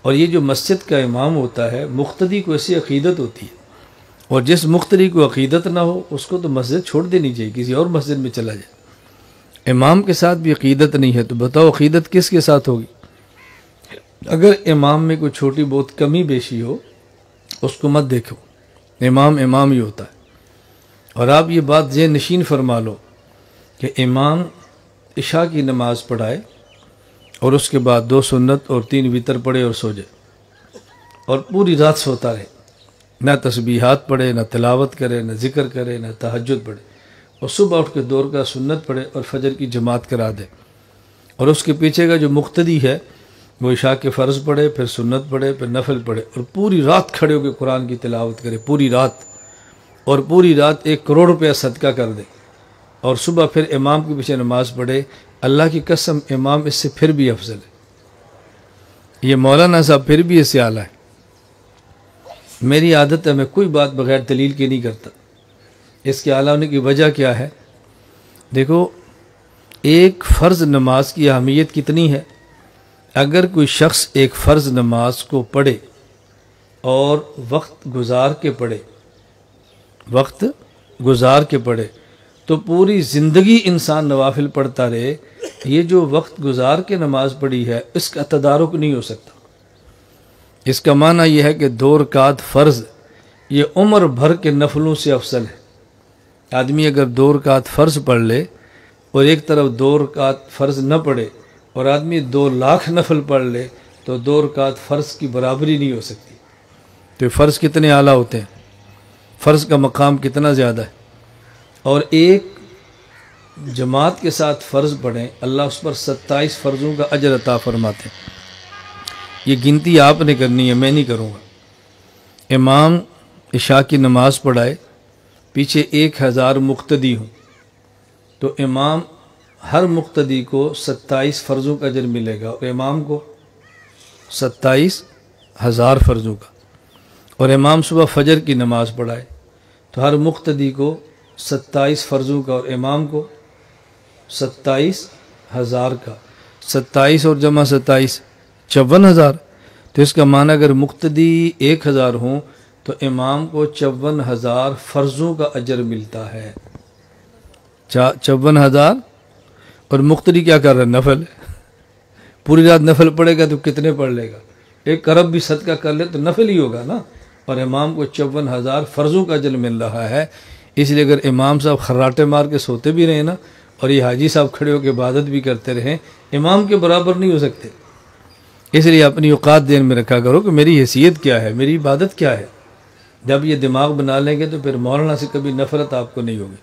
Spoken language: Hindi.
और ये जो मस्जिद का इमाम होता है, मुख्तदी को ऐसी अक़ीदत होती है, और जिस मुख्तदी को अक़ीदत ना हो उसको तो मस्जिद छोड़ देनी चाहिए, किसी और मस्जिद में चला जाए। इमाम के साथ भी अक़ीदत नहीं है तो बताओ अक़ीदत किसके साथ होगी? अगर इमाम में कोई छोटी बहुत कमी बेशी हो उसको मत देखो, इमाम इमाम ही होता है। और आप ये बात ज़हन नशीन फरमा लो कि इमाम इशा की नमाज़ पढ़ाए और उसके बाद 2 सुन्नत और 3 वितर पढ़े और सो जाए, और पूरी रात सोता रहे, ना तस्बीहात पढ़े, ना तिलावत करे, ना ज़िक्र करे, ना तहज्जुद पढ़े, और सुबह उठ के 2 रकात सुन्नत पढ़े और फजर की जमात करा दे। और उसके पीछे का जो मुक्तदी है वो इशा के फ़र्ज़ पढ़े, फिर सुन्नत पढ़े, फिर नफल पढ़े, और पूरी रात खड़े होकर कुरान की तिलावत करे पूरी रात, और पूरी रात 1 करोड़ रुपया सदका कर दे, और सुबह फिर इमाम के पीछे नमाज़ पढ़े। अल्लाह की कसम इमाम इससे फिर भी अफजल है। ये मौलाना साहब फिर भी इससे आला है। मेरी आदत है मैं कोई बात बग़ैर दलील के नहीं करता। इसके आला होने की वजह क्या है? देखो, एक फ़र्ज़ नमाज की अहमियत कितनी है। अगर कोई शख्स एक फ़र्ज़ नमाज को पढ़े और वक्त गुजार के पढ़े, वक्त गुजार के पढ़े, तो पूरी ज़िंदगी इंसान नवाफिल पढ़ता रहे, ये जो वक्त गुजार के नमाज पढ़ी है इसका तदारुक नहीं हो सकता। इसका माना यह है कि 2 रकात फ़र्ज़ ये उम्र भर के नफलों से अफसल है। आदमी अगर 2 रकात फ़र्ज़ पढ़ ले और एक तरफ 2 रकात फ़र्ज़ न पढ़े और आदमी 2 लाख नफल पढ़ ले तो 2 रकात फ़र्ज़ की बराबरी नहीं हो सकती। तो फ़र्ज़ कितने आला होते हैं, फ़र्ज़ का मकाम कितना ज़्यादा है। और एक जमात के साथ फ़र्ज़ पढ़ें, अल्लाह उस पर 27 फ़र्ज़ों का अजर अता फरमाते हैं। ये गिनती आपने करनी है, मैं नहीं करूँगा। इमाम इशा की नमाज़ पढ़ाए, पीछे 1000 मुक्तदी हों, तो इमाम हर मुक्तदी को 27 फ़र्ज़ों का अजर मिलेगा, और इमाम को 27,000 फ़र्ज़ों का। और इमाम सुबह फ़जर की नमाज़ पढ़ाए तो हर मुक्तदी को 27 फ़र्ज़ों का, और इमाम को 27,000 का। 27 और जमा 27 54,000। तो इसका माना अगर मुक्तदी 1000 हों तो इमाम को 54,000 फ़र्ज़ों का अजर मिलता है। 54,000। और मुक्तदी क्या कर रहा है? नफल। पूरी रात नफल पढ़ेगा तो कितने पढ़ लेगा? 1 अरब भी सदका कर ले तो नफल ही होगा ना। और इमाम को 54,000 फ़र्ज़ों का अजर मिल रहा है। इसलिए अगर इमाम साहब खर्राटे मार के सोते भी रहे ना, और ये हाजी साहब खड़े होकर इबादत भी करते रहें, इमाम के बराबर नहीं हो सकते। इसलिए अपनी औकात ध्यान में रखा करो कि मेरी हैसियत क्या है, मेरी इबादत क्या है। जब ये दिमाग बना लेंगे तो फिर मौलाना से कभी नफ़रत आपको नहीं होगी।